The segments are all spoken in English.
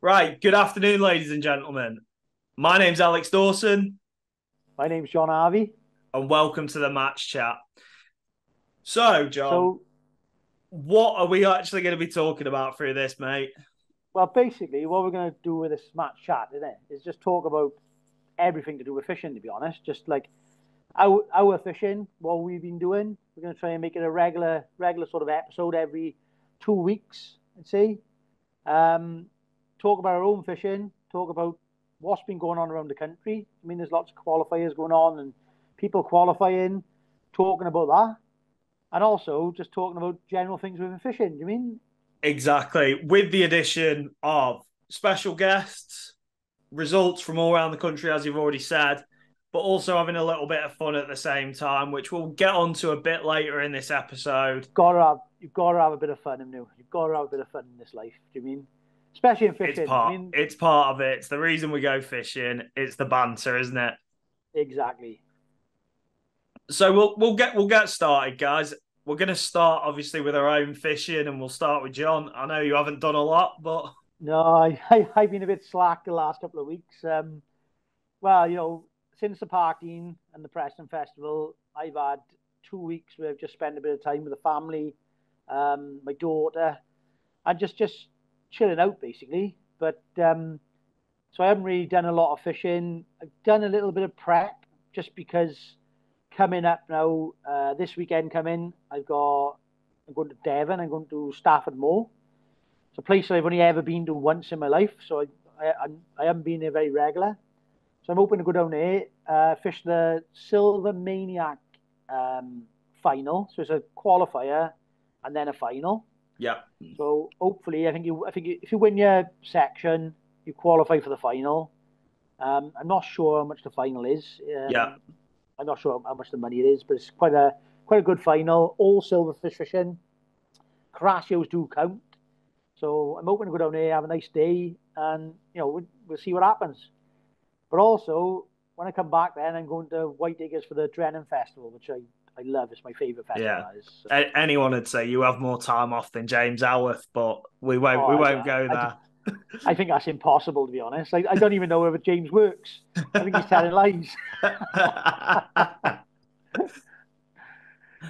Right, good afternoon, ladies and gentlemen. My name's Alex Dawson, My name's John Harvey. and welcome to the match chat. So, John, So, what are we actually going to be talking about through this, mate? well, basically, what we're going to do with this match chat, isn't it, is just talk about everything to do with fishing, to be honest. Just like our fishing, what we've been doing. We're going to try and make it a regular sort of episode every 2 weeks, I'd say. Um, Talk about our own fishing, talk about what's been going on around the country. I mean, there's lots of qualifiers going on and people qualifying, talking about that. And also just talking about general things within fishing. Do you mean? Exactly. With the addition of special guests, results from all around the country, as you've already said, but also having a little bit of fun at the same time, which we'll get onto a bit later in this episode. You've got to have a bit of fun, you. You've got to have a bit of fun in this life. Do you mean? Especially in It's fishing. I part mean, it's part of it. It's the reason we go fishing. It's the banter, isn't it? exactly. So we'll get started, guys. We're going to start obviously with our own fishing, and we'll start with John. I know you haven't done a lot, but No, I've been a bit slack the last couple of weeks. Well, since the parking and the Preston Festival, I've had 2 weeks where I've just spent a bit of time with the family, my daughter, and just chilling out basically. But so I haven't really done a lot of fishing. I've done a little bit of prep just because coming up now, this weekend coming, I'm going to Devon, I'm going to Stafford Moor. It's a place I've only ever been to once in my life, so I haven't been there very regular. So I'm hoping to go down there, fish the Silver Maniac final. So it's a qualifier and then a final. yeah, So hopefully, if you win your section, you qualify for the final. I'm not sure how much the final is. yeah, I'm not sure how much the money it is, but it's quite a good final. All silverfish fishing. Crassios do count. So I'm hoping to go down there, have a nice day, and we'll see what happens. But also, when I come back, then I'm going to White Acres for the Drennan Festival, which I love. It's my favourite festival. yeah. That is. So, Anyone would say you have more time off than James Howarth, but we won't oh, we won't go I, there. I think that's impossible, to be honest. I don't even know whether James works. I think he's telling lies. But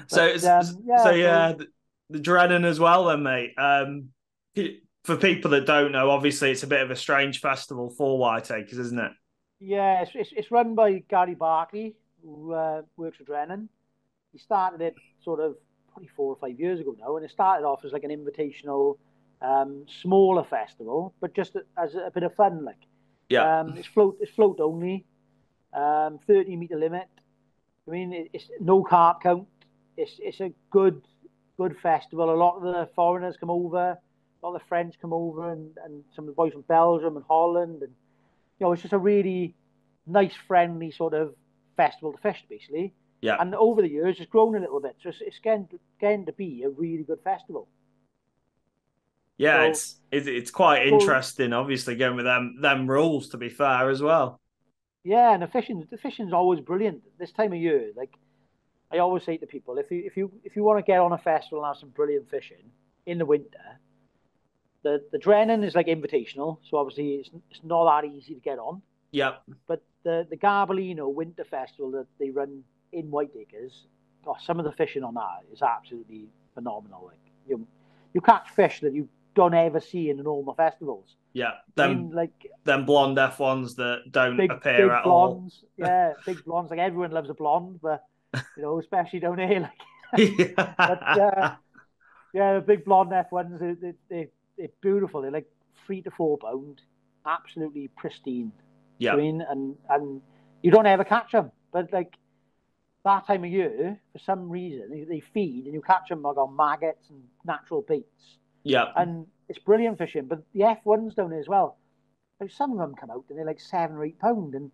so so yeah, so yeah, the Drennan as well, then, mate. For people that don't know, obviously it's a bit of a strange festival for Whiteacres, isn't it? yeah, it's run by Gary Barkley, who works for Drennan. He started it sort of probably 4 or 5 years ago now, and it started off as like an invitational, smaller festival, but just as a bit of fun. Like, Yeah, it's float only, 30-meter limit. I mean, it's no carp count. It's a good festival. A lot of the foreigners come over, a lot of the French come over, and some of the boys from Belgium and Holland, and it's just a really nice, friendly sort of festival to fish, basically. yeah. And over the years, it's grown a little bit. So it's getting to be a really good festival. Yeah, So it's quite go, interesting. Obviously, going with them rules. To be fair, as well. yeah, and the fishing's always brilliant this time of year. Like I always say to people, if you want to get on a festival and have some brilliant fishing in the winter, the Drennan is like invitational, so obviously it's not that easy to get on. Yep. But the Garbalino Winter Festival that they run in Whiteacres, oh, some of the fishing on that is absolutely phenomenal. Like you catch fish that you don't ever see in the normal festivals. Yeah. I mean, Them like them blonde F1s that don't appear big at all. blondes, yeah, big blondes. Like everyone loves a blonde, but especially down here. Like, but Yeah. yeah, the big blonde F1s, they're beautiful. They're like 3 to 4 pound, absolutely pristine. Do Yeah. you mean? And you don't ever catch them, but like that time of year, for some reason, they feed and you catch them like on maggots and natural baits, Yeah. and it's brilliant fishing. But the F1s down there as well. Like some of them come out and they're like 7 or 8 pound, and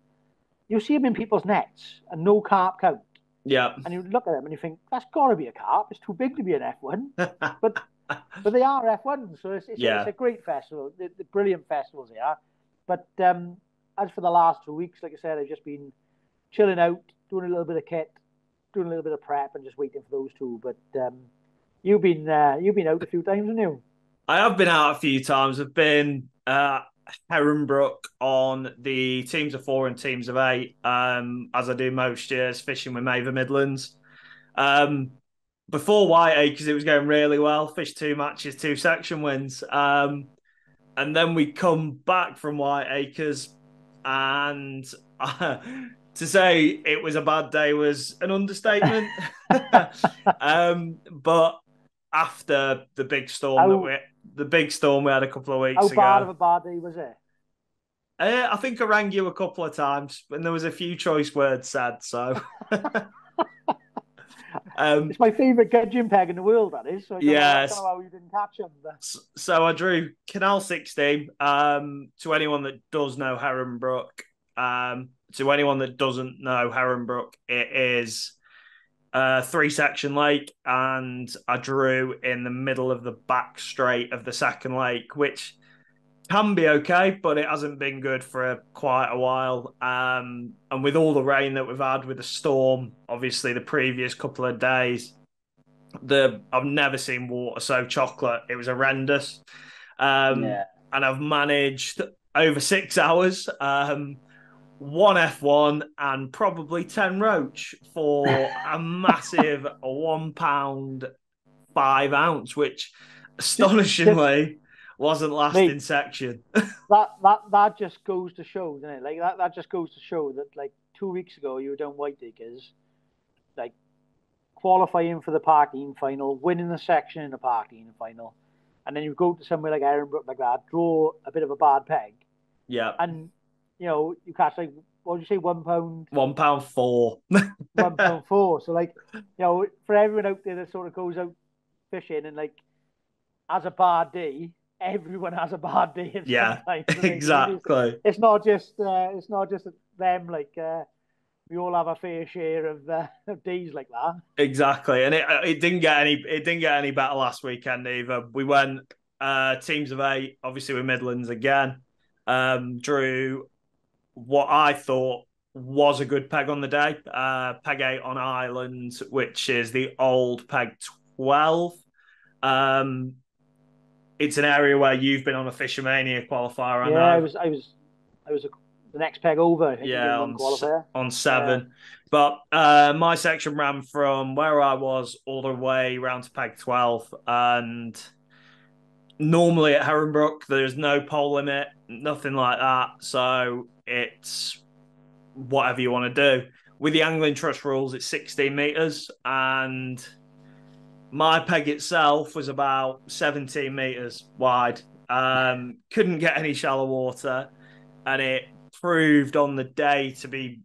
you see them in people's nets and no carp count, Yeah. and you look at them and you think that's got to be a carp. It's too big to be an F1, but they are F1s, so it's Yeah. a great festival. The brilliant festivals they are. But as for the last 2 weeks, like I said, I've just been chilling out, doing a little bit of kit, doing a little bit of prep, and just waiting for those two. But you've been out a few times, haven't you? I have been out a few times. I've been Herringbrook on the teams of 4 and teams of 8, as I do most years, fishing with Maver Midlands. Um, Before Whiteacres, it was going really well. Fished 2 matches, 2 section wins. And then we come back from Whiteacres, and to say it was a bad day was an understatement. But after How the big storm we had a couple of how weeks bad of ago, a bad day was it? I think I rang you a couple of times, and there was a few choice words said. So, um, It's my favourite gudgeon peg in the world, that is. So I don't know yes. how you didn't catch him. But... So I drew Canal 16. To anyone that does know Herringbrook, to anyone that doesn't know Herringbrook, it is a 3 section lake, and I drew in the middle of the back straight of the second lake, which can be okay, but it hasn't been good for quite a while. And with all the rain that we've had with the storm, obviously the previous couple of days, I've never seen water so chocolate. It was horrendous. Yeah. And I've managed over 6 hours, one F1 and probably 10 roach for a massive 1 pound 5 ounce, which just astonishingly wasn't last in mate, section. that just goes to show, doesn't it? Like that just goes to show that like 2 weeks ago you were down Whiteacres, like qualifying for the Parkine final, winning the section in the Parkine final, and then you go to somewhere like Ehrenbrook like that, draw a bit of a bad peg, Yeah. and you catch like what would you say, £1, £1 4. £1.4. So like for everyone out there that sort of goes out fishing and like has a bad day, everyone has a bad day at some Yeah, time. exactly. It's not just them. Like we all have a fair share of days like that. Exactly. And it didn't get any better last weekend either. We went teams of 8, obviously with Midlands again. Drew what I thought was a good peg on the day. Peg 8 on Ireland, which is the old peg 12. Um, it's an area where you've been on a Fishermania qualifier, I Yeah, know. I was the next peg over. I think in Yeah, one qualifier. on Yeah, 7. But my section ran from where I was all the way round to peg 12. And normally at Herringbrook, there's no pole limit, nothing like that. So it's whatever you want to do. With the angling trust rules, it's 16 meters, and my peg itself was about 17 meters wide. Couldn't get any shallow water, and it proved on the day to be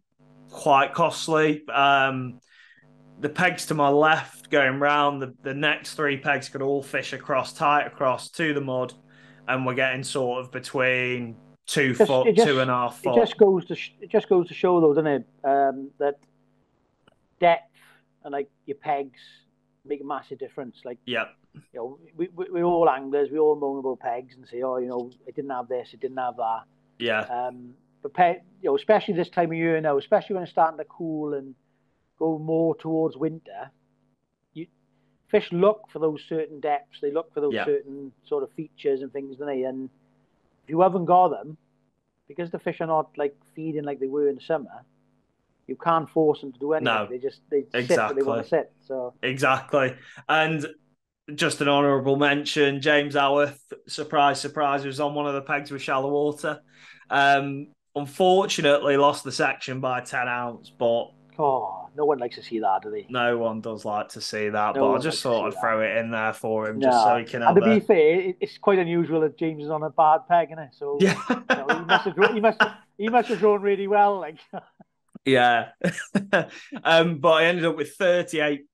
quite costly. The pegs to my left going round, the next 3 pegs could all fish across, tight across to the mud, and we're getting sort of between 2 foot, it two just and a half it foot. just goes to it just goes to show though, doesn't it? That depth and like your pegs make a massive difference. Like Yeah, we're all anglers, we all moan about pegs and say, oh, it didn't have this, it didn't have that. yeah, But especially this time of year now, especially when it's starting to cool and go more towards winter, you fish look for those certain depths. They look for those yeah. certain sort of features and things, don't they? And if you haven't got them, because the fish are not like feeding like they were in the summer, you can't force them to do anything. No, They sit where they want exactly. to sit. So Exactly. And just an honourable mention, James Howarth, surprise, surprise, was on one of the pegs with shallow water. Unfortunately, lost the section by 10 ounce, but no one likes to see that, do they? no one does like to see that. No But I one just likes to thought see I'd that. throw it in there for him just so No, he can and have to be a. fair, it's quite unusual that James is on a bad peg, isn't it? So Yeah. he must have drawn really well. Like Yeah. But I ended up with 38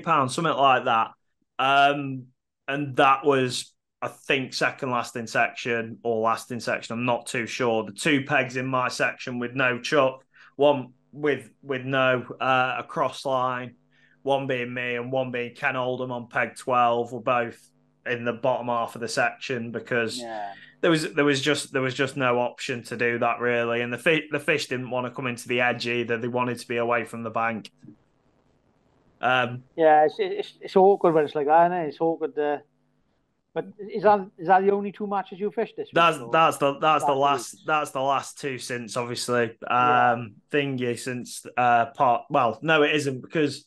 pounds, something like that. Um, and that was, I think, second last in section or last in section. I'm not too sure. The 2 pegs in my section with no chuck, one with no a cross line, one being me and one being Ken Oldham on peg 12, were both in the bottom half of the section because yeah, there was just no option to do that really, and the fish didn't want to come into the edge either. They wanted to be away from the bank. yeah. It's awkward when it's like that, isn't it? It's awkward. But is that the only two matches you fished this week? That's Or that's the that's the last 2 last weeks? that's the last two since obviously Yeah. thingy since part well no it isn't because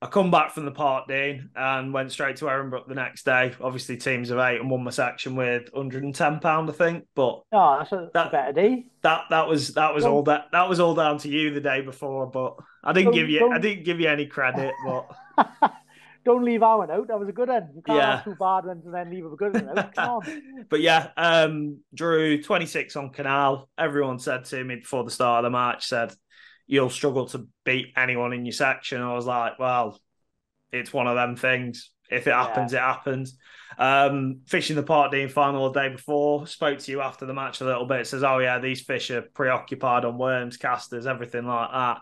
I come back from the Park Dean and went straight to Edinburgh the next day. Obviously teams of eight and won my section with £110 I think, but Oh, that's a that better day. that was all Don't that was all down to you the day before, but I didn't give don't you I don't didn't give you any credit, but don't leave our one out. That was a good one. You can't have yeah. two bad ones and then leave a good one out. Come on. But yeah, drew 26 on Canal. Everyone said to me before the start of the match, said, you'll struggle to beat anyone in your section. I was like, well, it's one of them things. If it Yeah. happens, it happens. Fishing the Park Dean final the day before, spoke to you after the match a little bit, says, oh yeah, these fish are preoccupied on worms, casters, everything like that.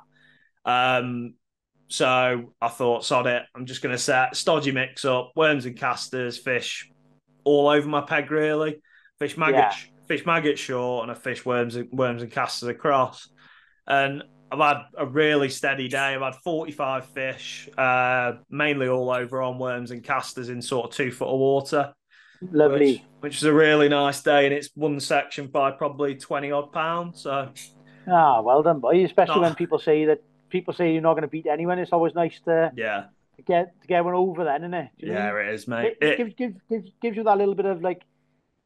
So I thought, sod it, I'm just going to set stodgy mix up, worms and casters, fish all over my peg really. Yeah. Fish maggots short, and I fish worms and casters across. And I've had a really steady day. I've had 45 fish, mainly all over on worms and casters in sort of 2 foot of water, which Lovely. which is a really nice day, and it's won the section by probably 20 odd pounds. So Ah, well done, boy. Especially when not people say you're not going to beat anyone. It's always nice to yeah, get one over then, isn't it? Do you know what I yeah, mean? it is, mate. It gives you that little bit of like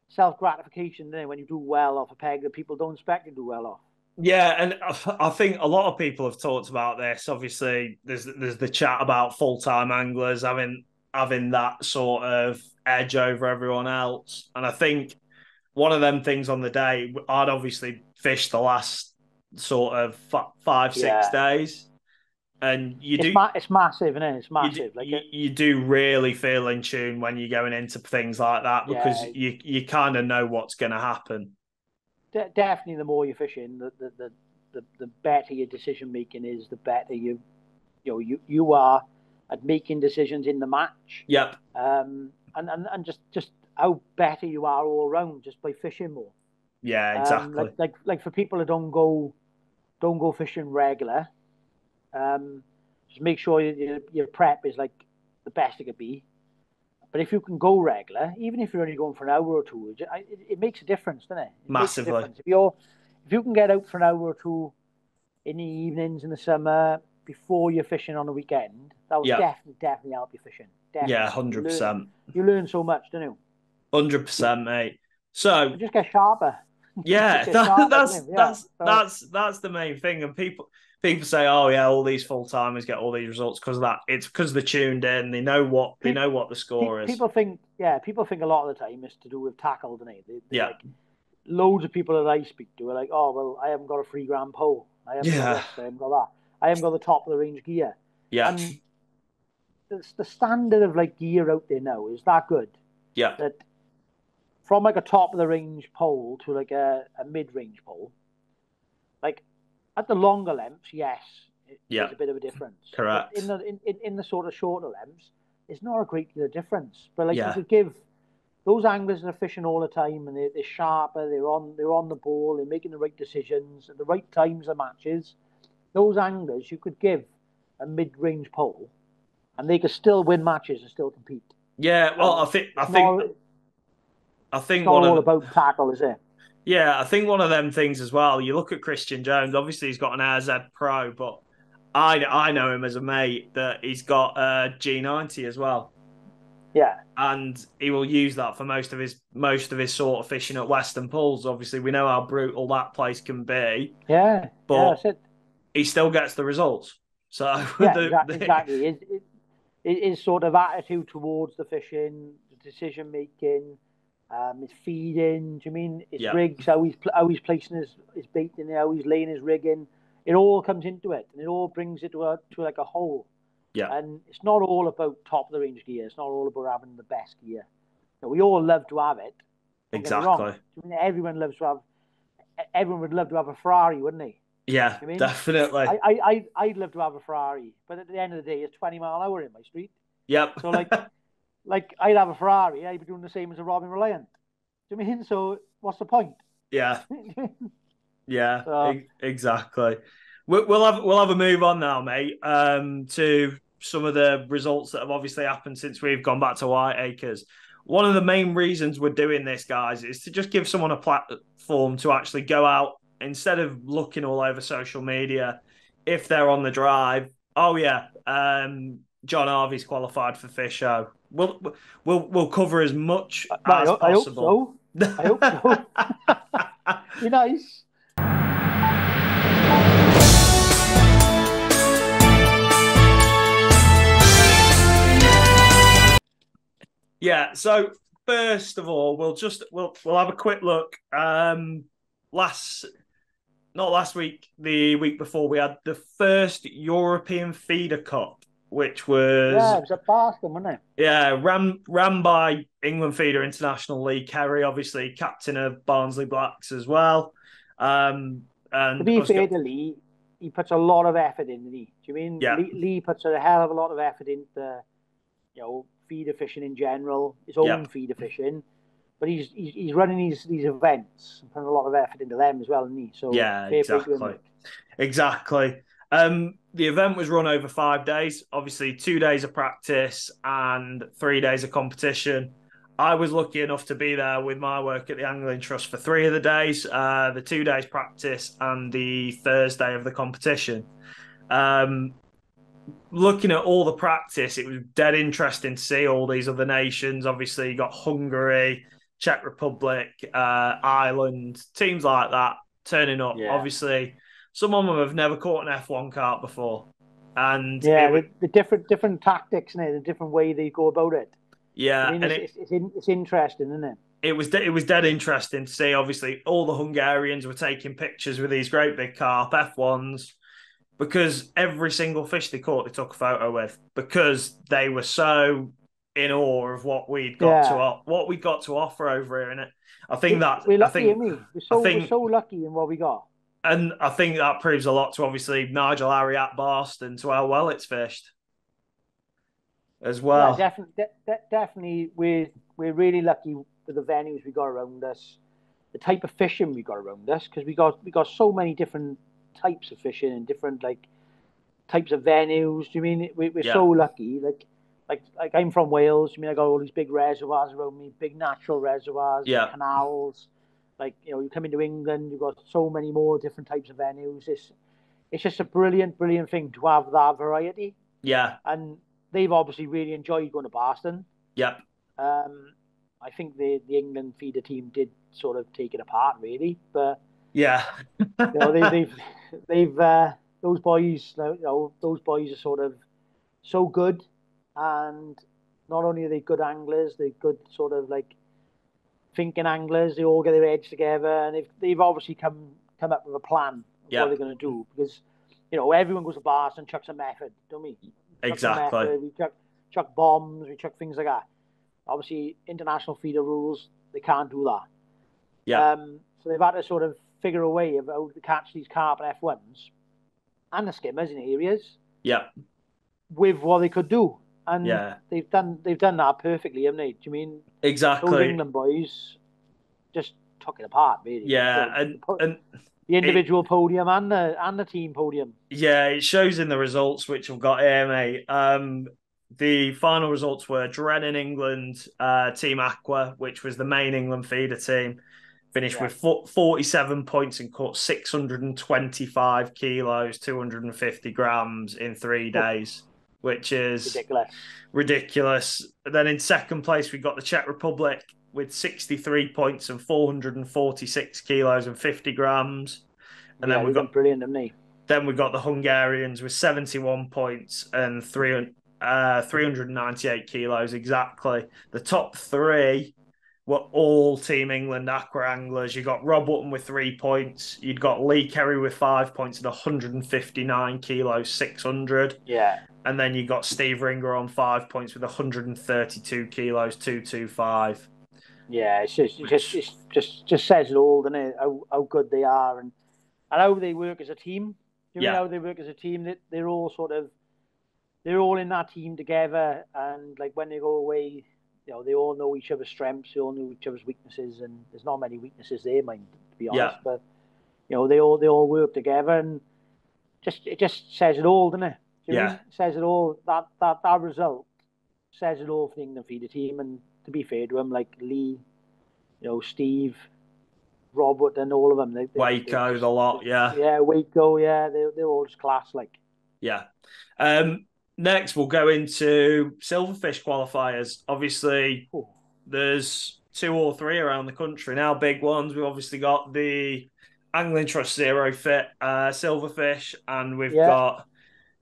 self gratification then when you do well off a peg that people don't expect you to do well off. Yeah, and I think a lot of people have talked about this. Obviously, there's the chat about full time anglers having that sort of edge over everyone else, and I think one of them things on the day, I'd obviously fished the last sort of 5 6 Yeah. days, and It's massive, isn't it? It's massive. Like it, you do really feel in tune when you're going into things like that because yeah, you kind of know what's going to happen. definitely the more you're fishing, the better your decision making is, the better you are at making decisions in the match. Yep. And just how better you are all around just by fishing more. Yeah. Like Exactly. for people that don't go fishing regular, um, just make sure your prep is like the best it could be. But if you can go regular, even if you're only going for an hour or two, it makes a difference, doesn't it? It makes a Massively. difference. If you can get out for an hour or two in the evenings in the summer before you're fishing on the weekend, that will Yep. definitely help you fishing. Yeah. Definitely, you learn 100%. you learn so much, don't you? 100%, mate. So You just get sharper. You just yeah, get sharper, don't you? Yeah. So that's the main thing. And people say, oh yeah, all these full timers get all these results because of that. It's because they're tuned in. They know what the score is. people think a lot of the time it's to do with tackle, don't they? They're Yeah, like loads of people that I speak to are like, oh well, I haven't got a 3 gram pole. I haven't got yeah, this. I haven't got that. I haven't got the top of the range gear. yeah, And the standard of like gear out there now is that good yeah, that from like a top of the range pole to like a mid range pole, like at the longer lengths, yes, yeah. there's a bit of a difference. But in Correct. the sort of shorter lengths, it's not a great deal of difference. But like you Yeah, could give those anglers that are fishing all the time and they're sharper, they're on the ball, they're making the right decisions at the right times of matches. Those anglers you could give a mid-range pole, and they could still win matches and still compete. yeah. Well, And I it's think not I it's think not one all of about tackle, is it? yeah, I think one of them things as well. You look at Christian Jones. Obviously, he's got an AZ Pro, but I know him as a mate that he's got a G90 as well, Yeah, and he will use that for most of his sort of fishing at Western Pools. Obviously, we know how brutal that place can be, yeah, yeah. but That's it. he still gets the results. So Yeah, exactly. His sort of attitude towards the fishing, the decision making, his feeding. Do you mean his yeah, rigs? How he's placing his bait in there, how he's laying his rig in. It all comes into it, and it all brings it to like a whole. yeah, And it's not all about top of the range gear. It's not all about having the best gear. We all love to have it. Don't get me wrong. exactly. I mean, everyone would love to have a Ferrari, wouldn't they? Yeah, I mean, definitely. I'd love to have a Ferrari, but at the end of the day, it's 20 mile an hour in my street. Yep. So like I'd have a Ferrari, I'd be doing the same as a Robin Reliant. Do you mean? So what's the point? Yeah. Yeah, So exactly. We'll have a move on now, mate. To some of the results that have obviously happened since we've gone back to Whiteacres. one of the main reasons we're doing this, guys, is to just give someone a platform to actually go out instead of looking all over social media. If they're on the drive, oh yeah, John Harvey's qualified for Fish Show. We'll cover as much as I hope possible. so. I hope so. Be nice. Yeah. So first of all, we'll have a quick look. Last not last week, the week before, we had the first European Feeder Cup, which was Yeah, it was at Boston, wasn't it? yeah ran by England Feeder International League. Kerry, obviously captain of Barnsley Blacks as well. To And be us fair go, to Lee, he puts a lot of effort in, doesn't he? Do you mean yeah, Lee puts a hell of a lot of effort into, feeder fishing in general, his yeah, own feeder fishing, but he's running these events and putting a lot of effort into them as well, isn't he? So yeah, fair play to him, exactly. mate. Exactly. The event was run over 5 days, obviously 2 days of practice and 3 days of competition. I was lucky enough to be there with my work at the Angling Trust for 3 of the days, the 2 days practice and the Thursday of the competition. Um, Looking at all the practice, it was dead interesting to see all these other nations. Obviously, you got Hungary, Czech Republic, Ireland, teams like that turning up. Yeah. Obviously, some of them have never caught an F1 kart before, and Yeah, the different tactics and the different way they go about it. I yeah, mean, and it's interesting, isn't it? it was dead interesting to see. Obviously, all the Hungarians were taking pictures with these great big carp F1s because every single fish they caught, they took a photo with because they were so in awe of Yeah, what we got to offer over here. And I think that we're lucky, aren't we? I We're think so lucky in what we got. and I think that proves a lot to obviously Nigel Ariat Barston to how well it's fished as Yeah, well. definitely. We're really lucky with the venues we got around us, the type of fishing we got around us, because we got so many different types of fishing and different types of venues. Do you mean we're so Yeah, lucky? Like I'm from Wales. I mean, I got all these big reservoirs around me, big natural reservoirs, yeah, canals. You come into England, you've got so many more different types of venues. It's just a brilliant thing to have that variety. yeah, And they've obviously really enjoyed going to Boston. yeah, Um, I think the England feeder team did sort of take it apart, really, but yeah, they've those boys, those boys are sort of so good, and not only are they good anglers, they're good sort of like thinking anglers. They all get their heads together, and they've obviously come up with a plan of what yeah, they're going to do because everyone goes to bars and chucks a method, don't we? Chuck the exactly. method, we chuck bombs, we chuck things like that. Obviously, international feeder rules, they can't do that. Yeah, So they've had to sort of figure a way of how to catch these carp and F1s and the skimmers in areas yeah, with what they could do. And yeah, they've done that perfectly, haven't they? Do you mean those exactly. England boys just took it apart, really? Yeah, and The it individual podium and the team podium. yeah, it shows in the results which I've got here, mate. The final results were Drennan England, Team Aqua, which was the main England feeder team, finished Yeah, with 47 points and caught 625 kilos, 250 grams in 3 days, which is ridiculous. ridiculous. Then in second place, we got the Czech Republic with 63 points and 446 kilos and 50 grams. And Yeah, they've done brilliant, haven't they? then we got the Hungarians with 71 points and 398 kilos exactly. The top three were all Team England aqua anglers. You got Rob Hutton with 3 points. You'd got Lee Kerry with 5 points and 159 kilos, 600. Yeah, And then you got Steve Ringer on 5 points with 132 kilos, 225. yeah. Which, It's just says it all, doesn't it? How good they are and how they work as a team. Do you mean yeah, how they work as a team? That they're all in that team together, and like when they go away, they all know each other's strengths, they all know each other's weaknesses, and there's not many weaknesses there, mind to be yeah, honest. But they all work together, and it just says it all, doesn't it? Do you yeah, mean it says it all? That result says it all for the England feeder team, and to be fair to him, like Lee, Steve, Robert, and all of them. They're Waco, just, the lot, yeah. yeah, Waco, yeah, they're all just class, like. Yeah. Next, we'll go into silverfish qualifiers. Obviously, Oh. there's 2 or 3 around the country now, big ones. We've obviously got the Angling Trust Zero Fit silverfish, and we've Yeah, got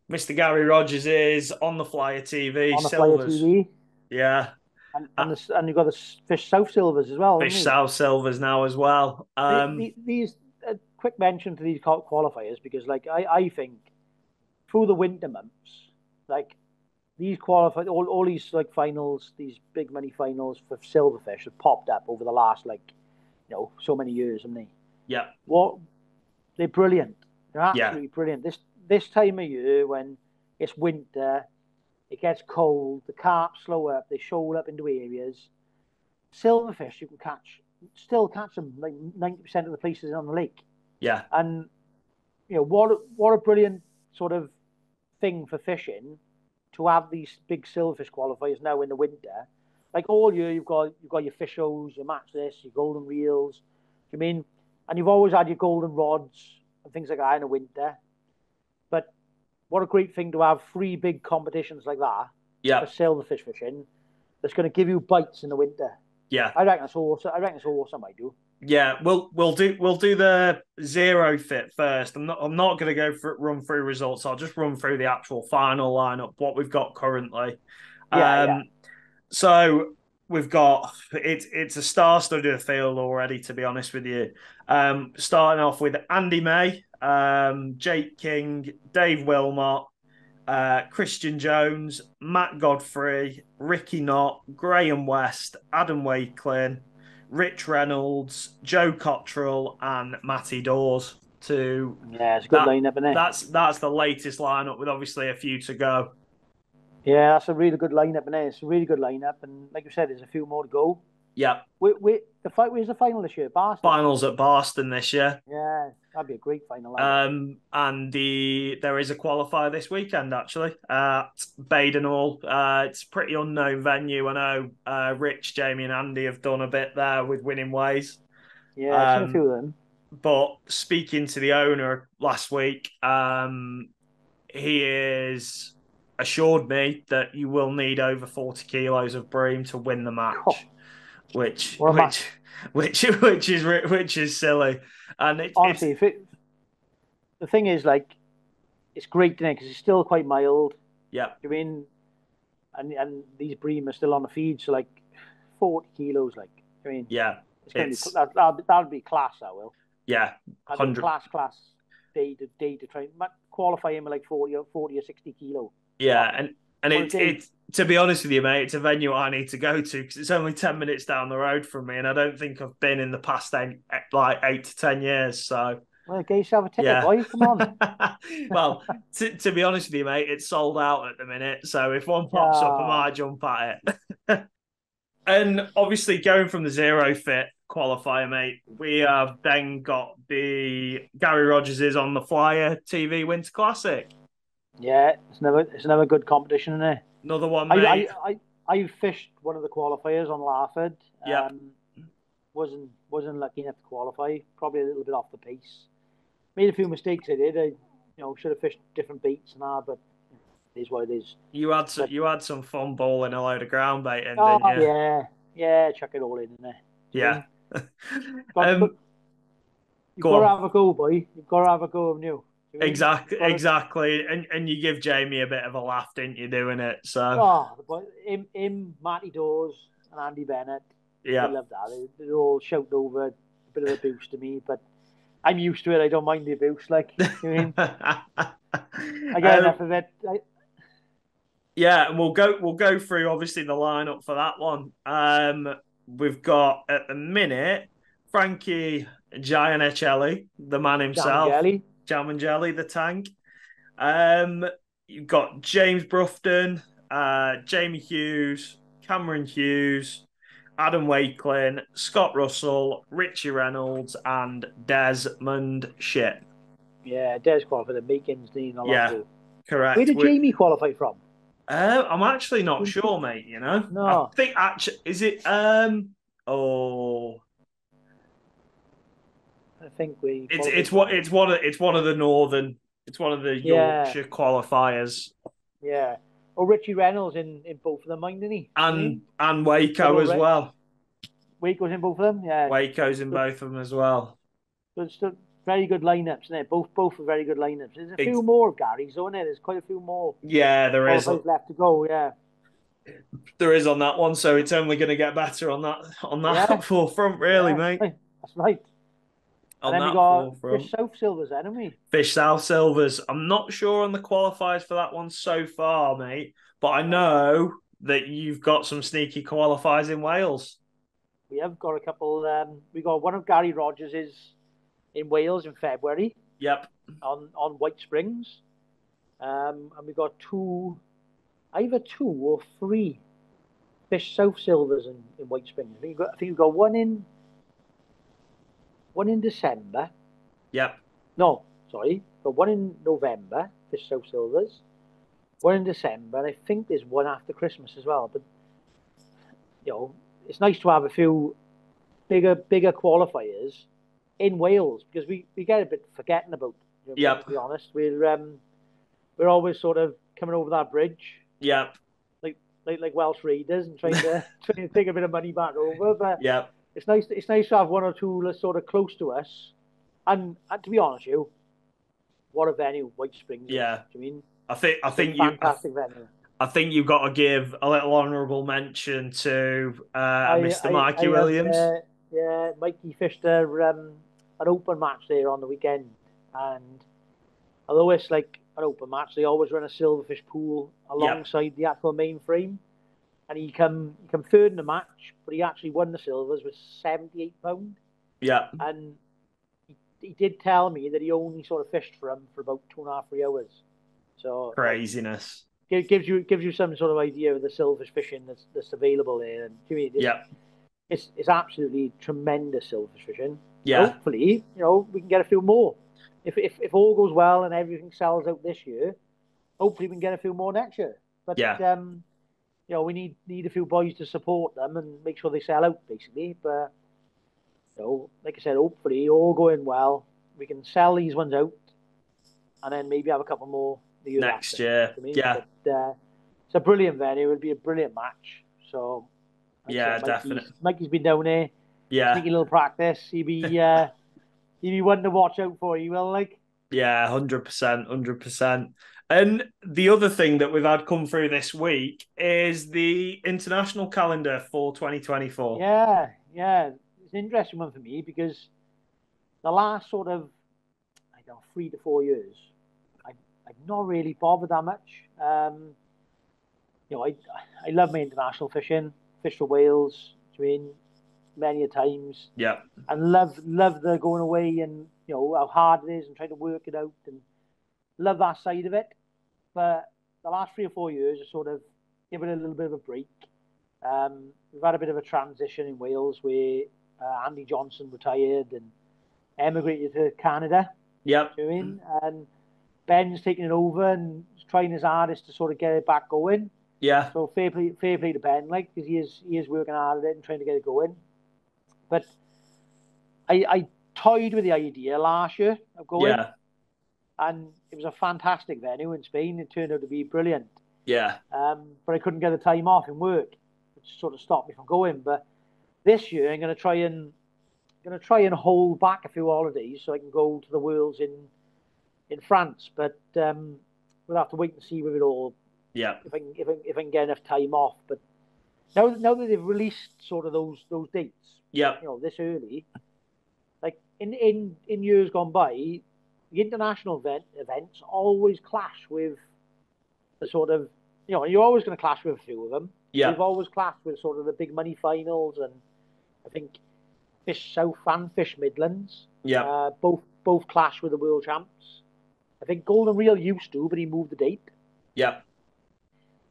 Mr. Gary Rogers is on the Flyer TV on the Flyer silvers. TV, Yeah. and you've got the Fish South Silvers as well, haven't Fish you? South silvers now as well. These quick mention to these qualifiers because, like, I think through the winter months, like these qualified all these like finals, these big money finals for silverfish have popped up over the last so many years, haven't they? Yeah. What they're brilliant. They're Yeah. absolutely brilliant. This time of year when it's winter, it gets cold, the carp slow up, they shoal up into areas. Silverfish you can still catch them like 90% of the places on the lake. Yeah. And what a brilliant sort of thing for fishing to have these big silverfish qualifiers now in the winter. Like all year, you've got your fish O's, your match this, your golden reels. Do you mean? And you've always had your golden rods and things like that in the winter. But what a great thing to have 3 big competitions like that Yeah. for silverfish fishing. That's going to give you bites in the winter. Yeah. I reckon it's awesome. I reckon it's awesome. I do. Yeah, we'll do the zero fit first. I'm not going to run through results. I'll just run through the actual final lineup, what we've got currently. Yeah. So we've got it's a star-studded field already, to be honest with you. Starting off with Andy May, Jake King, Dave Wilmot, Christian Jones, Matt Godfrey, Ricky Knott, Graham West, Adam Wakelin, Rich Reynolds, Joe Cottrell, and Matty Dawes. Yeah, it's a good lineup, isn't it? That's the latest lineup with obviously a few to go. Yeah, that's a really good lineup, and it's a really good lineup. And like you said, there's a few more to go. Yeah. Where's the final this year? Boston. Finals at Boston this year. Yeah, that'd be a great final. And there is a qualifier this weekend actually at Badenhall. It's a pretty unknown venue. I know Rich, Jamie, and Andy have done a bit there with Winning Ways. Yeah, I've seen a few of them. But speaking to the owner last week, he has assured me that you will need over 40 kilos of bream to win the match, which is silly. And honestly, the thing is, like, it's great because it's still quite mild. Yeah. I mean, and these bream are still on the feed, so like 40 kilos, like, I mean, yeah, that'll be class. That will. Yeah, 100 class day to try qualify him with like 40 or 60 kilo. Yeah, and it's to be honest with you, mate, it's a venue I need to go to because it's only 10 minutes down the road from me, and I don't think I've been in the past 8 to 10 years. So, well, get yourself a ticket, boy. Come on. Well, to be honest with you, mate, it's sold out at the minute. So if one pops up, I might jump at it. And obviously, going from the zero fit qualifier, mate, we have then got the Gary Rogers is on the Flyer TV Winter Classic. Yeah, it's never good competition, isn't it? Another one, mate. I fished one of the qualifiers on Larford. Yeah. Wasn't lucky enough to qualify. Probably a little bit off the pace. Made a few mistakes. I did. I should have fished different baits and that, but it is what it is. You had some fun bowling a load of ground bait in, didn't you? Yeah, chuck it all in there. Yeah. You've got to have a go, boy. You've got to have a go of new. Exactly. And you give Jamie a bit of a laugh, didn't you, doing it? So him, Matty Dawes, and Andy Bennett. Yeah, I love that. They're all shouting over a bit of abuse to me, but I'm used to it. I don't mind the abuse. Like, I get enough of it. Yeah, and we'll go through obviously the lineup for that one. We've got at the minute Frankie Giannicelli, the man himself, Jam and Jelly, the tank. You've got James Brufton, Jamie Hughes, Cameron Hughes, Adam Wakelin, Scott Russell, Richie Reynolds, and Desmond Ship. Yeah, Des qualified at Beacons, correct. Where did Jamie qualify from? I'm actually not sure, mate. You know, I No, think actually is it. Oh, I think we it's qualified it's for what that one. it's one of the northern. It's one of the Yeah, Yorkshire qualifiers, yeah. Oh, Richie Reynolds in both of them, mind, didn't he? You mean? and Good Waco old as well. Wade goes in both of them. Yeah, Waco's in good, both of them as well. good, very good lineups. Isn't it? Both are very good lineups. There's a few It's, more of Gary's, isn't there? There's quite a few more yeah, qualifiers left to go. Yeah, there is on that one, so it's only going to get better on yeah, that forefront, really, yeah. mate. That's right. And On then we that got Fish forefront. South Silvers, then, haven't we? Fish South Silvers. I'm not sure on the qualifiers for that one so far, mate, but I Right. know that you've got some sneaky qualifiers in Wales. We have got a couple. We got one of Gary Rogers is in Wales in February Yep, on White Springs, and we got either two or three Fish South Silvers in White Springs. I think we've got one in December. yep, No, sorry, but one in November, Fish South Silvers. One in December, and I think there's one after Christmas as well. But it's nice to have a few bigger qualifiers in Wales because we get a bit forgetting about. yep, To be honest, we're always sort of coming over that bridge yep, like like Welsh raiders and trying to take a bit of money back over. But yep, it's nice to have one or two sort of close to us. And to be honest, with you, what a venue White Springs is. yeah. Do you mean I think I it's a think you I, fantastic venue. I think you've got to give a little honourable mention to I Mr. I, Mikey I have Williams. yeah, Mikey fished an open match there on the weekend, and although it's like an open match, they always run a silverfish pool Yep, alongside the actual main frame. And he come third in the match, but he actually won the silvers with £78. yep. And he did tell me that he only sort of fished for him for about 2.5, 3 hours. So Craziness. gives you some sort of idea of the silverfish fishing that's available there. And to me, Yep, it's absolutely tremendous silverfish fishing. And yeah, hopefully, we can get a few more. If all goes well and everything sells out this year, hopefully we can get a few more next year. But yeah, we need a few boys to support them and make sure they sell out, basically. But like I said, hopefully all going well, we can sell these ones out, and then maybe have a couple more the year next after. You know year. what I mean? Yeah, But it's a brilliant venue. It'll be a brilliant match. So, like I yeah, said, definitely. Mikey's been down there, Yeah, sneaky little practice. He'd be one to watch out for. You will like. yeah, 100%, 100%. And the other thing that we've had come through this week is the international calendar for 2024. Yeah, yeah. It's an interesting one for me because the last sort of, I don't know, 3 to 4 years, I, I've not really bothered that much. I love my international fishing, fish for whales, I mean, many a times, Yeah, and love the going away and how hard it is and trying to work it out and love that side of it. But the last 3 or 4 years, I sort of give it a little bit of a break. We've had a bit of a transition in Wales where Andy Johnson retired and emigrated to Canada. yep, Do you know what I mean? And Ben's taking it over and trying his hardest to sort of get it back going. yeah, So fair play to Ben, like because he is working hard at it and trying to get it going. But I toyed with the idea last year of going, yeah, and it was a fantastic venue in Spain. It turned out to be brilliant. yeah, But I couldn't get the time off in work, which sort of stopped me from going. But this year, I'm going to try and hold back a few holidays so I can go to the Worlds in France. But we'll have to wait and see with it all yeah, if I can get enough time off. But now that they've released sort of those dates, yep, this early, like in years gone by, the international events always clash with the sort of you're always going to clash with a few of them. They've yep, always clashed with sort of the big money finals, and I think Fish South and Fish Midlands yep, both clash with the world champs. I think Golden Reel used to, but he moved the date. yep,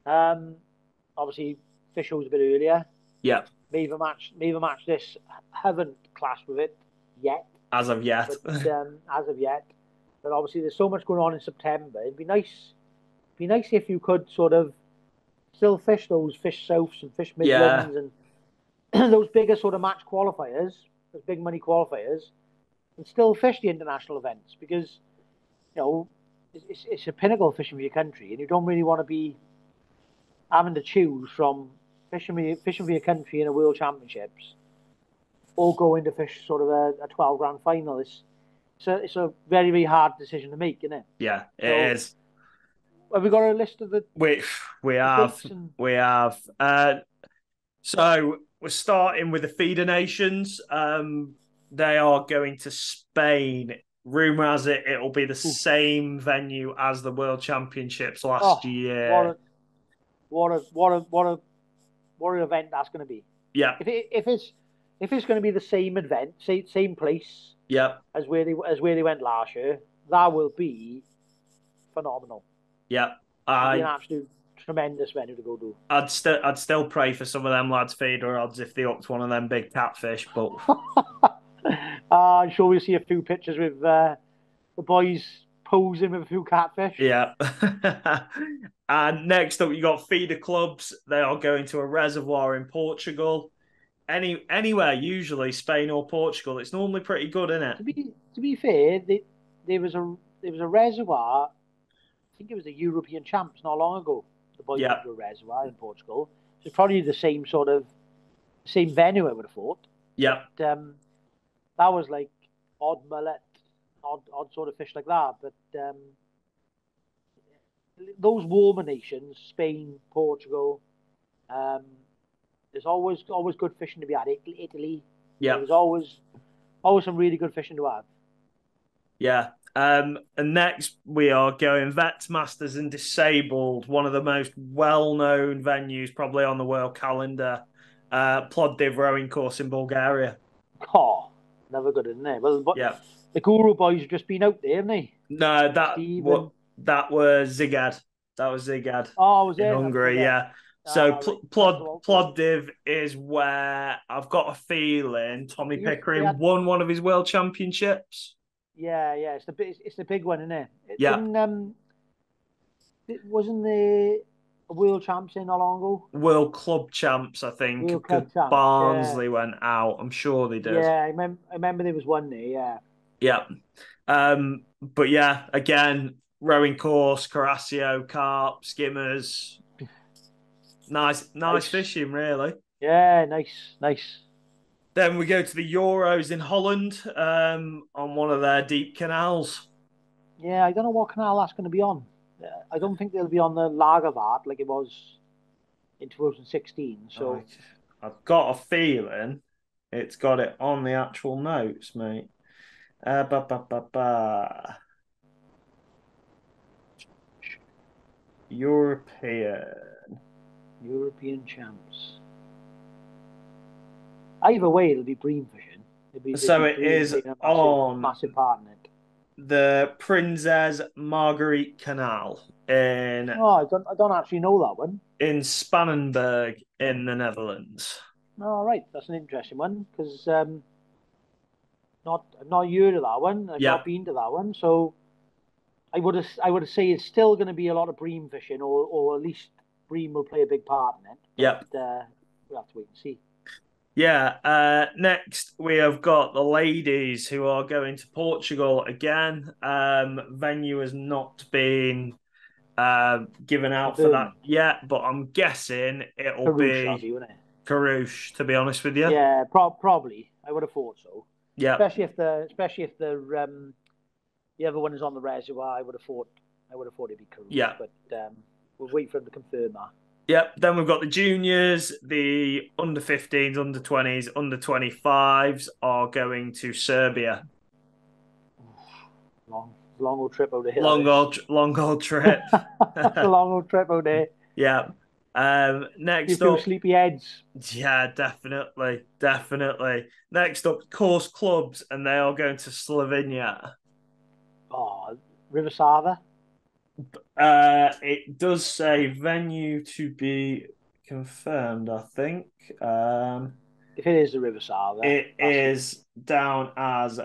Um, Obviously, Fish was a bit earlier. yep. Maybe match this haven't clashed with it yet, As of yet. but as of yet. But obviously, there's so much going on in September. It'd be nice if you could sort of still fish those fish Souths and fish Yeah, Midlands and those bigger sort of match qualifiers, those big money qualifiers, and still fish the international events because you know it's a pinnacle fishing for your country, and you don't really want to be having to choose from fishing for your country in a World Championships or going to fish sort of a 12 grand final. It's a very, very hard decision to make, isn't it? yeah, it So is. have we got a list of We we the have dates and we have. So we're starting with the feeder nations. They are going to Spain. Rumor has it it'll be the oof, same venue as the World Championships last oh what year. a what a what a what a what an event that's going to be. Yeah, If it's going to be the same event, same place yeah, as where they went last year, that will be phenomenal. yeah. It'll be an I absolute tremendous venue to go to. I'd still pray for some of them lads feeder odds if they upped one of them big catfish, but I'm sure we'll see a few pictures with the boys posing with a few catfish. yeah. And next up, you got feeder clubs. They are going to a reservoir in Portugal. Anywhere, usually Spain or Portugal. It's normally pretty good, isn't it? To be fair, there was a reservoir. I think it was the European champs not long ago. The boys Yeah, went to a reservoir in Portugal. So it's probably the same sort of same venue, I would have thought. yeah, But that was like odd mullet, odd sort of fish like that. But those warmer nations, Spain, Portugal, um, there's always good fishing to be had. Italy, yeah, there's always some really good fishing to have. yeah. And next we are going Vets, Masters, and Disabled, one of the most well-known venues probably on the world calendar. Plovdiv rowing course in Bulgaria. Oh, never good, isn't it? Well, but Yeah. the Guru boys have just been out there, haven't they? No, Stephen. that was Zigad. That was Zigad Oh, was in it? That was Hungary. again. Yeah. So Right. That's the one for. Plovdiv is where I've got a feeling Tommy They Pickering had. won one of his world championships. Yeah, yeah. It's the big one, isn't it? Yeah. Didn't wasn't the world champs in not long ago? World club champs, I think, World because club champs. Yeah, Barnsley went out. I'm sure they did. yeah. I remember there was one there. Yeah. Yeah. But yeah, again, rowing course, Carasio, carp, skimmers. Nice Nice. fishing, really. Yeah, nice, nice. Then we go to the Euros in Holland on one of their deep canals. Yeah, I don't know what canal that's going to be on. I don't think they'll be on the Lagervart like it was in 2016. I, So, I've got a feeling it's got it on the actual notes, mate. Ba, ba, ba, ba. European. European champs. Either way, it'll be bream fishing. There'll So be it bream is playing a on massive part in it. the Prinses Marguerite Canal Oh, I don't actually know that one. in Spannenberg in the Netherlands. All right, that's an interesting one because I've not heard of that one. I've not Yep, been to that one, so I would say it's still going to be a lot of bream fishing, or at least bream will play a big part in it. yep. But we'll have to wait and see. Yeah. Next, we have got the ladies who are going to Portugal again. Venue has not been given out for that Confirmed. yet, but I'm guessing it'll Carouche, that'll be be, wouldn't it? Carouche, to be honest with you. Yeah, probably. I would have thought so. Yep, Especially if the other one is on the reservoir. I would have thought it'd be Carouche, yep, but we'll wait for him to confirm that. yep. Then we've got the juniors, the under 15s, under 20s, under 25s are going to Serbia. Long old trip out there. Long old trip. That's a long old trip out there. Yeah. See a Next few up, sleepy heads. yeah, definitely, definitely. Next up, course clubs, and they are going to Slovenia. Oh, River Sava. It does say venue to be confirmed, I think. If it is the River Sava, It is down as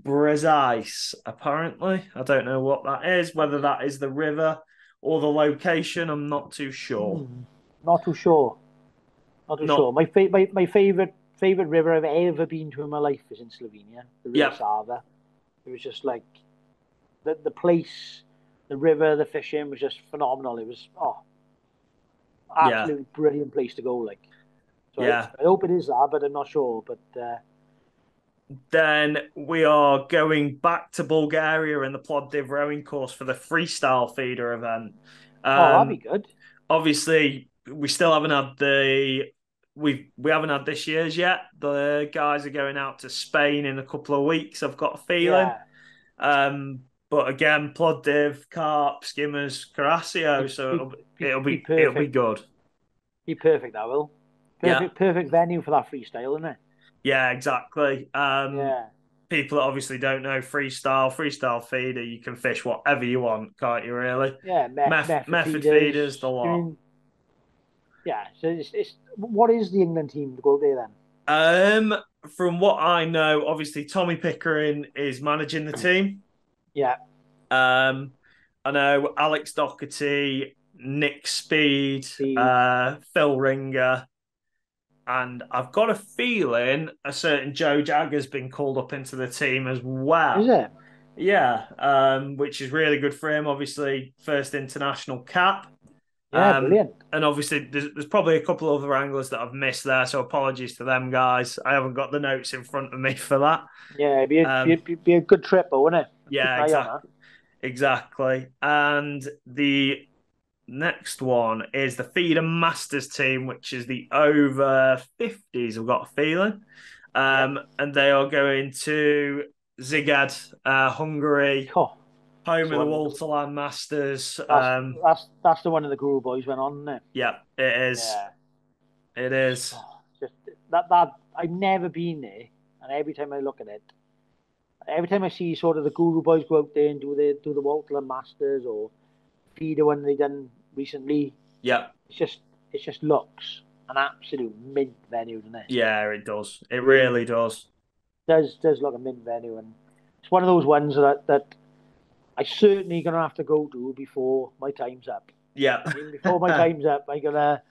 Brezais, apparently. I don't know what that is, whether that is the river or the location. I'm not too sure. Not too sure. Not too sure. Not. My favorite river I've ever been to in my life is in Slovenia, the River Yep. Sava. It was just like the place, the river, the fishing was just phenomenal. It was Yeah. absolutely brilliant place to go. Like, so Yeah. I hope it is that, but I'm not sure. But Then we are going back to Bulgaria in the Plovdiv rowing course for the freestyle feeder event. that'd be good. Obviously, we still haven't had we haven't had this year's yet. The guys are going out to Spain in a couple of weeks. I've got a feeling. Yeah, But again, Plovdiv, carp, skimmers, Carasio, so be it'll be perfect. good. Be perfect. That will Yeah, perfect venue for that freestyle, isn't it? yeah, exactly. Yeah, People that obviously don't know freestyle feeder, you can fish whatever you want, can't you? Really, yeah. Method method feeders, feeders. the I lot. mean, yeah. So it's what is the England team to go there then? Um, from what I know, obviously Tommy Pickering is managing the team. Yeah, Um, I know Alex Doherty, Nick Speed, Speed. Phil Ringer, and I've got a feeling a certain Joe Jagger's been called up into the team as Is well. it? Yeah, which is really good for him. Obviously, first international cap. Yeah, brilliant. And obviously, there's probably a couple of other anglers that I've missed there, so apologies to them guys. I haven't got the notes in front of me for that. Yeah, Um, be a good trip, wouldn't it? Keep yeah, an eye on that. exactly. And the next one is the Feeder Masters team, which is the over 50s, I've got a feeling. Yeah. And they are going to Zigad, Hungary, Oh, home that's the of the one. Waterland Masters. That's the one of the Guru boys went on, isn't it? Yeah, it is. Yeah. It is. Just that I've never been there, and every time I look at it, every time I see sort of the Guru boys go out there and do the Waterland Masters or feeder one they done recently, Yeah, it's just looks an absolute mint venue, doesn't it? yeah, it does. It Really really does. does look a mint venue, and it's one of those ones that I certainly gonna have to go to before my time's up. Yeah, Even before my time's up, I gotta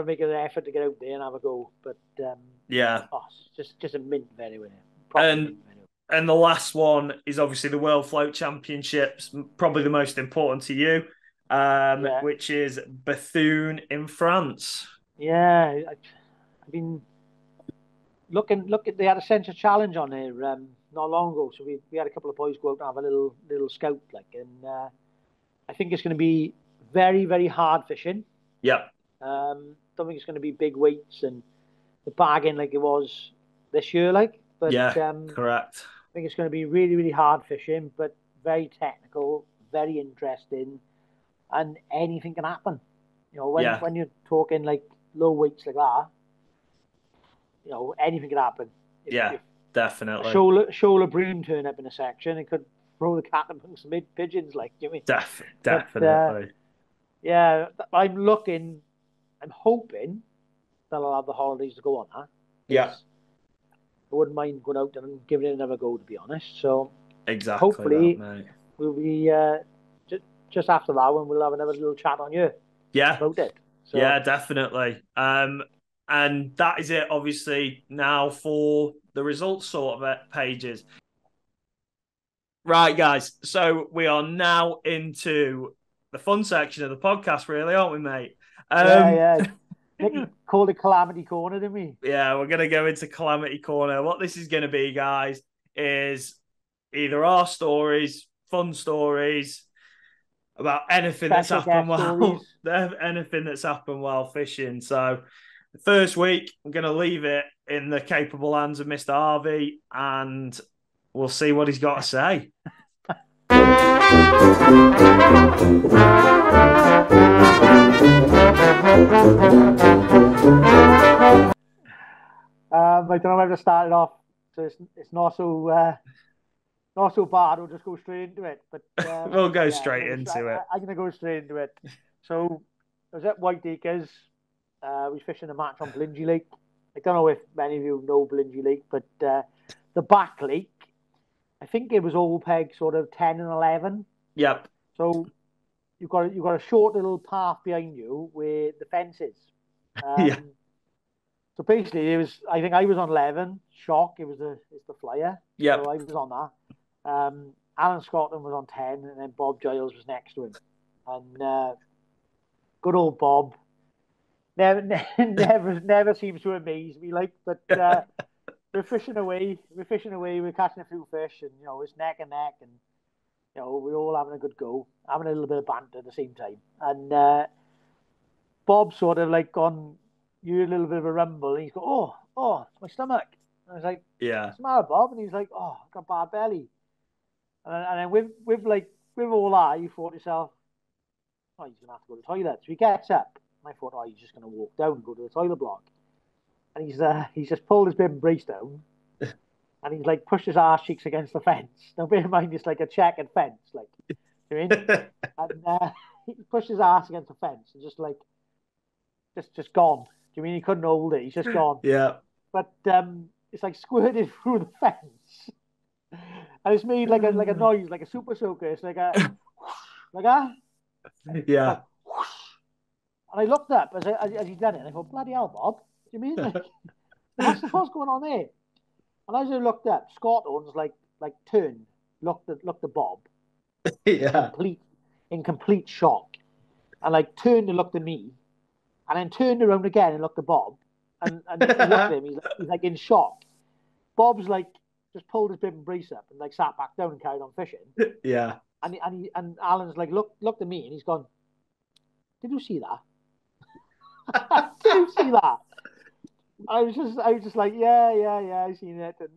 make an effort to get out there and have a go. But yeah. it's just a mint venue in it, proper And mint venue. and the last one is obviously the World Float Championships, probably the most important to you, Yeah, which is Bethune in France. yeah. I've been looking. Look at they had a centre challenge on there not long ago, so we had a couple of boys go out and have a little scout like, and I think it's going to be very hard fishing. Yep. Don't think it's going to be big weights and the bargain like it was this year, like. But Yeah, correct. I think it's going to be really hard fishing, but very technical, very interesting, and anything can happen. You know, Yeah, when you're talking like low weights like that, you know, anything can happen. yeah, If a definitely. shoulder bream turn up in a section, it could throw the cat amongst the mid pigeons, like, you know what I mean? But Definitely. yeah, I'm hoping that I'll have the holidays to go on that Yeah, because I wouldn't mind going out and giving it another go, to be honest. So exactly that, hopefully mate. we'll be just after that one, we'll have another little chat on you Yeah, about it. yeah, So definitely. And that is it, obviously, now for the results sort of pages. Right, guys. So we are now into the fun section of the podcast, really, aren't we, mate? yeah, Um, yeah. Nicky called it Calamity Corner, didn't we? yeah, we're gonna go into Calamity Corner. What this is gonna be, guys, is either our stories, fun stories about anything that's Special happened guest while stories. anything that's happened while fishing. So the first week, I'm gonna leave it in the capable hands of Mr. Harvey, and we'll see what he's got to say. I don't know where to start it off, so it's not so bad. We'll just go straight into it. But We'll go yeah, straight into it. I'm gonna go straight into it. So I was at Whiteacres. We was fishing a match on Blingy Lake. I don't know if many of you know Blingy Lake, but the back lake, I think it was all peg sort of 10 and 11. Yep. So you've got a short little path behind you where the fence is. Yeah. So basically, it was. I think I was on 11. Shock. It's the flyer. Yep. So I was on that. Alan Scotland was on 10, and then Bob Giles was next to him. And good old Bob never seems to amaze me. Like, but we're fishing away. We're catching a few fish, and it's neck and neck, and we're all having a good go, having a little bit of banter at the same time. And Bob sort of like gone, you hear a little bit of a rumble, and he's go, it's my stomach. And I was like, Yeah. what's the matter, Bob? And he's like, I've got bad belly. And then with all that, you thought to yourself, he's gonna have to go to the toilet. So he gets up, and I thought, he's just gonna walk down and go to the toilet block. And he's just pulled his bib and brace down, and he's like pushed his arse cheeks against the fence. Now bear in mind it's like a checkered fence, like you mean? And he pushed his ass against the fence and just gone. Do you mean he couldn't hold it? He's just gone. Yeah. But it's like squirted through the fence, and it's made like a noise, like a super soaker. It's like a like a Yeah. like, and I looked up as he done it, and I thought, bloody hell, Bob. Do you mean like what's going on there? And as I looked up, Scott owns like turned, looked at Bob, Yeah. in complete shock, and like turned and looked at me, and then turned around again and looked at Bob, and he looked at him. He's like in shock. Bob's like just pulled his bib and brace up and like sat back down and carried on fishing. Yeah. And Alan's like looked at me and he's gone, "Did you see that? Did you see that?" I was just like, yeah, I seen it, and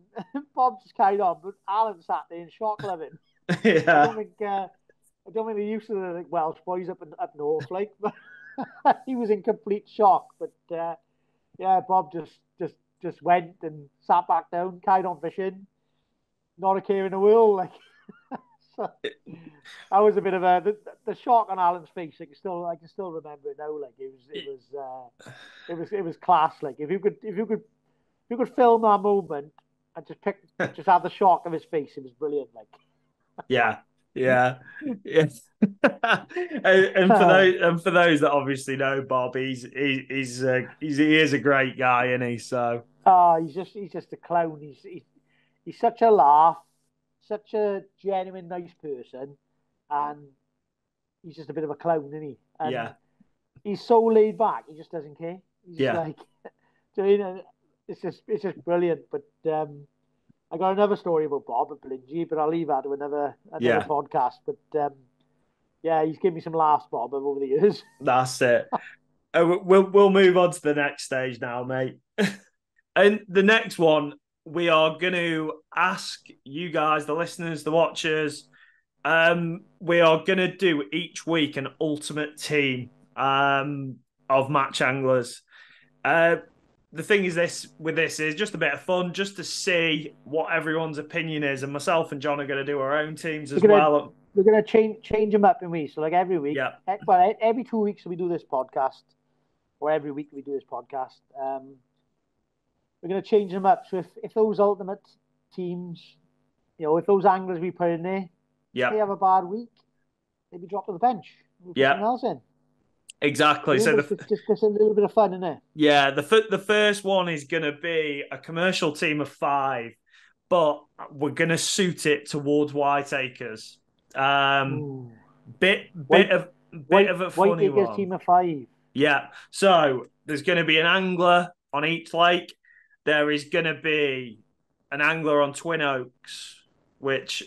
Bob just carried on, but Alan sat there in shock, loving. Yeah. I don't think they're used to the like, Welsh boys up north, like, but he was in complete shock. But yeah, Bob just went and sat back down, carried on fishing, not a care in the world, like. So, that was a bit of the shock on Alan's face. I can still remember it now. Like it was class. Like if you could film that moment and just have the shock of his face, it was brilliant. Like Yeah. Yeah. And for those that obviously know Bob, he is a great guy, isn't he? So he's just a clown. He's such a laugh, such a genuine nice person, and he's just a bit of a clown, isn't he? And yeah. he's so laid back. He just doesn't care. He's just like, it's just brilliant. But I got another story about Bob at Blingy, but I'll leave that to another podcast. But yeah, he's given me some laughs, Bob, over the years. That's it. We'll move on to the next stage now, mate. And the next one, we are going to ask you guys, the listeners, the watchers. We are going to do each week an ultimate team of match anglers. The thing is, this is just a bit of fun, just to see what everyone's opinion is. And myself and John are going to do our own teams as well. We're going to change them up in weeks. So like every week, every 2 weeks we do this podcast, or every week we do this podcast. We're going to change them up. So if those ultimate teams, if those anglers we put in there, they have a bad week, they'd be dropped to the bench. We'll put someone else in. Exactly. So just a little bit of fun, isn't it? Yeah, the first one is going to be a commercial team of 5, but we're going to suit it towards Whiteacres. Bit of a funny one. Whiteacres team of 5. Yeah. So there's going to be an angler on each lake. There is going to be an angler on Twin Oaks, which,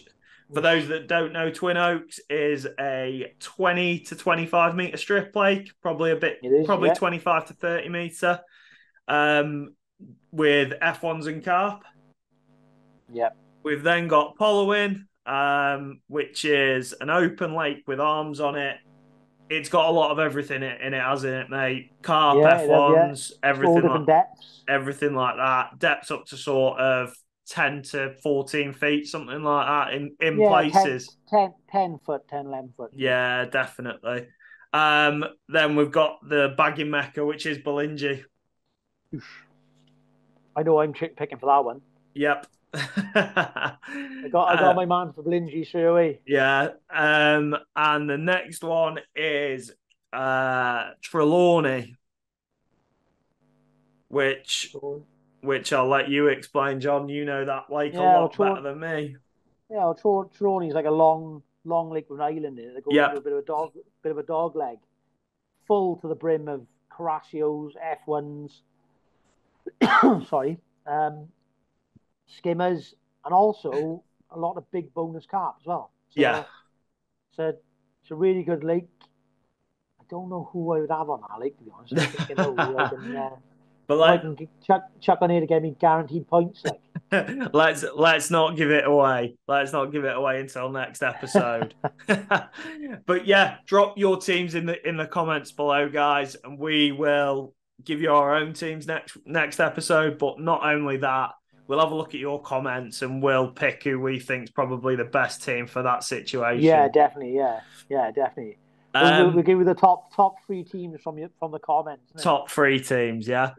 for those that don't know, Twin Oaks is a 20 to 25 meter strip lake, probably 25 to 30 meter, with F1s and carp. Yep. We've then got Pollowin, which is an open lake with arms on it. It's got a lot of everything in it, hasn't it, mate? Carp, F1s, everything. All different depths. Everything like that. Depths up to sort of 10 to 14 feet, something like that in places. 10 foot, 10, 11 foot. Yeah, definitely. Then we've got the bagging mecca, which is Belingi. I know I'm picking for that one. Yep. I got my man for Blingy straight away. Yeah. And the next one is Trelawney, which So, which I'll let you explain, John. You know that lake a yeah, well, lot better than me. Tyrone is like a long lake with an island in it that goes into Yep. a bit of a dog leg, full to the brim of Caraccios, F1s, sorry, um, skimmers, and also a lot of big bonus carp as well. Yeah. So it's a really good lake. I don't know who I would have on that lake, to be honest. I'm thinking who I can But who I like can chuck on here to get me guaranteed points. Like, let's not give it away. Let's not give it away until next episode. But yeah, drop your teams in the comments below, guys, and we will give you our own teams next episode. But not only that, we'll have a look at your comments and we'll pick who we think's probably the best team for that yeah, situation. definitely, yeah, definitely. We'll Um, give you the top three teams from the comments. Innit? top three teams, yeah.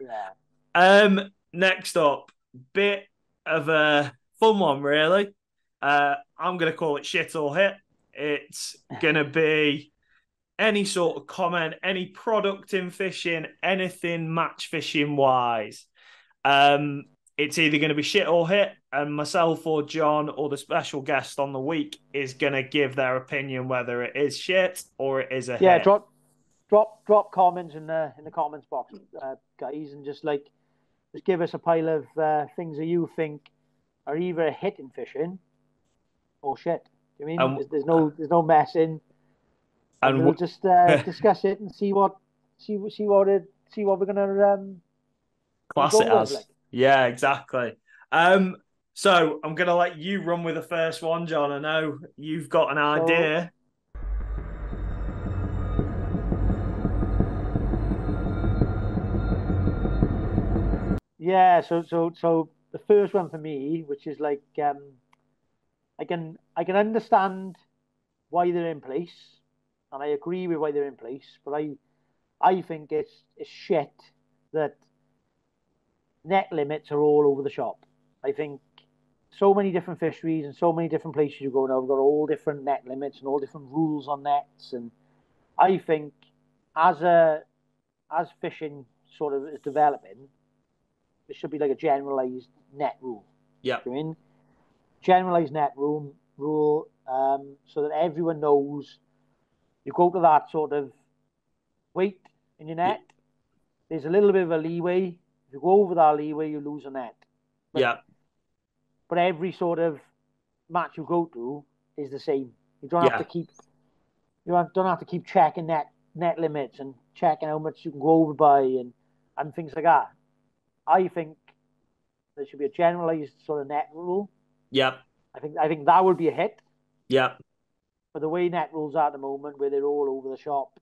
Yeah, Next up, bit of a fun one, really. I'm gonna call it shit or hit. It's gonna be any sort of comment, any product in fishing, anything match fishing wise. Um, it's either going to be shit or hit, and myself or John or the special guest on the week is going to give their opinion whether it is shit or it is a yeah. hit. Drop comments in the comments box, guys, and just give us a pile of things that you think are either a hit in fishing or shit. Do you mean And there's no messing, and and we'll just discuss it and see what we're gonna class go it with. Like, as. Yeah, exactly. Um, so I'm gonna let you run with the first one, John. I know you've got an so idea. yeah, so the first one for me, which is like I can understand why they're in place, and I agree with why they're in place, but I think it's shit that net limits are all over the shop. I think so many different fisheries and so many different places you go now, we've got all different net limits and all different rules on nets, and I think as a as fishing sort of is developing, there should be like a generalized net rule. Yep, Do you mean generalized net rule so that everyone knows you go to that sort of weight in your net. There's a little bit of a leeway. If you go over that leeway, you lose a net. But yep, every sort of match you go to is the same. You don't have to yeah, keep don't have to keep checking net limits and checking how much you can go over by and things like that. I think there should be a generalized sort of net rule. yep, I think that would be a hit. yep, But the way net rules are at the moment, where they're all over the shop,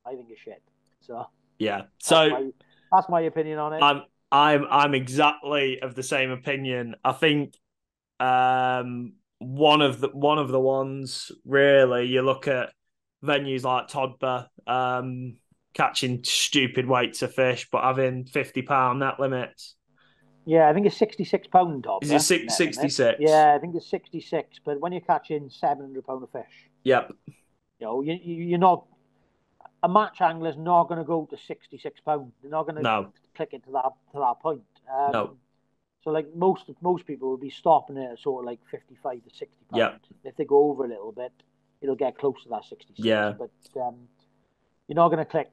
I think it's shit. So yeah. that's So my that's my opinion on it. I'm exactly of the same opinion. I think one of the ones really you look at venues like Todber, catching stupid weights of fish but having £50 net limits. Yeah, I think it's £66 Is it topper net limit. 66? Yeah, I think it's 66. But when you're catching £700 of fish, Yep. you're not a match angler's not going to go to £66. They're not going to No. click it to that point. No. So like most people will be stopping it at sort of like 55 to 60 Yep. pound. If they go over a little bit, it'll get close to that 66. Yeah. But you're not going to click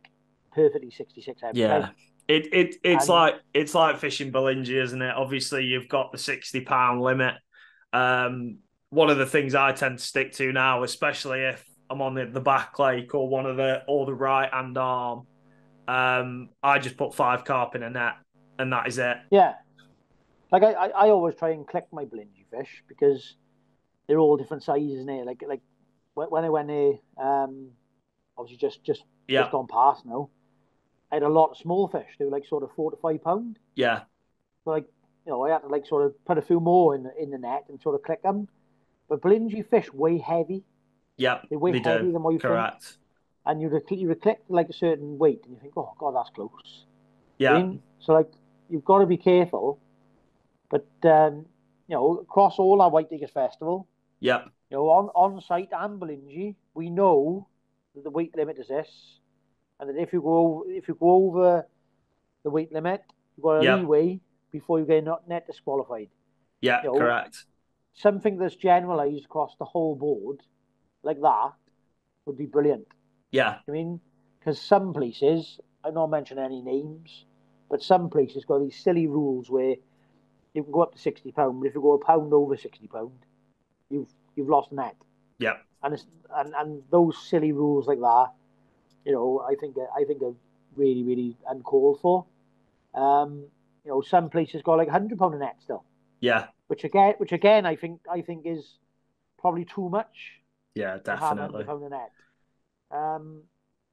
perfectly 66 every Yeah. time. It's And it's like fishing Belingi, isn't it? Obviously, you've got the £60 limit. One of the things I tend to stick to now, especially if I'm on the back lake or the right hand arm, I just put 5 carp in a net, and that is it. yeah, like I always try and click my Belingi fish because they're all different sizes, isn't it? Like when I went there, obviously just Yeah, gone past now. I had a lot of small fish. They were like sort of £4 to £5. yeah, So like I had to like sort of put a few more in the net and sort of click them. But Belingi fish way heavy. yeah. They're way They do. heavier than what you think. Correct. And you click like a certain weight and you think, oh god, that's close. I Yeah, mean, so like you've got to be careful. But across all our White Acres Festival, Yep. on site and Belingi, we know that the weight limit is this, and that if you go over the weight limit, you've got a Yep. leeway before you get net disqualified. Yeah. You know, Correct. something that's generalised across the whole board like that would be brilliant. Yeah. I mean, because some places, I'm not mentioning any names, but some places got these silly rules where you can go up to £60, but if you go a pound over £60, you've lost the net. Yep. And those silly rules like that, I think are really really uncalled for. Some places got like £100 a net still, Yeah. which again I think is probably too much Yeah. to have £100 Definitely. a net. Do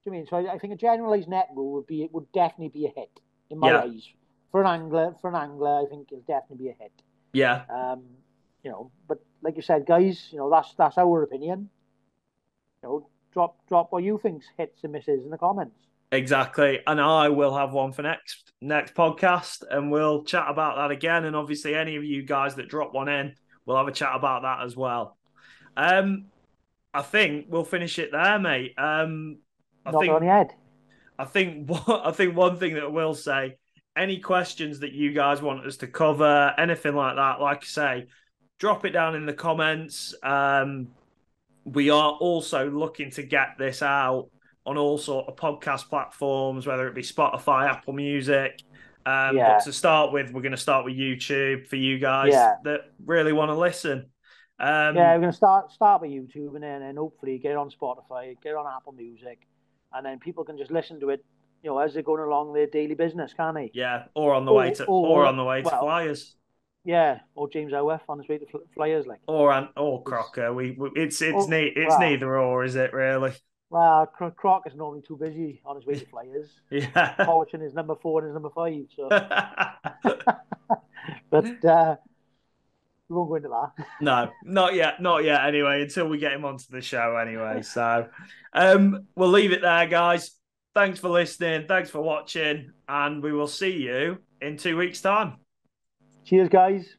you mean? So I think a generalised net rule would definitely be a hit in my Yeah. eyes. For an angler, I think it'll definitely be a hit. Yeah. But like you said, guys, that's our opinion. Drop what you think's hits and misses in the comments. Exactly. And I will have one for next podcast, and we'll chat about that again. And obviously, any of you guys that drop one in, we'll have a chat about that as well. I think we'll finish it there, mate. I Knock it on think the head. I think one thing that I will say, any questions that you guys want us to cover, anything like that, like I say, drop it down in the comments. We are also looking to get this out on all sort of podcast platforms, whether it be Spotify, Apple Music. But Yeah, to start with, we're going to start with YouTube for you guys yeah, that really want to listen. yeah. We're gonna start with YouTube, and then hopefully get it on Spotify, get it on Apple Music, and then people can just listen to it, as they're going along their daily business, can't they? Yeah, or Or on the way to well, Flyers. yeah, or James Howarth on his way to Flyers, like. Or It's, Crocker. It's oh, it's well, neither or, is it really? Croc is normally too busy on his way to Flyers, Yeah. polishing his number 4 and his number 5. So, but we won't go into that. No, not yet, not yet. Anyway, until we get him onto the show, anyway. So, we'll leave it there, guys. Thanks for listening. Thanks for watching, and we will see you in 2 weeks' time. Cheers, guys.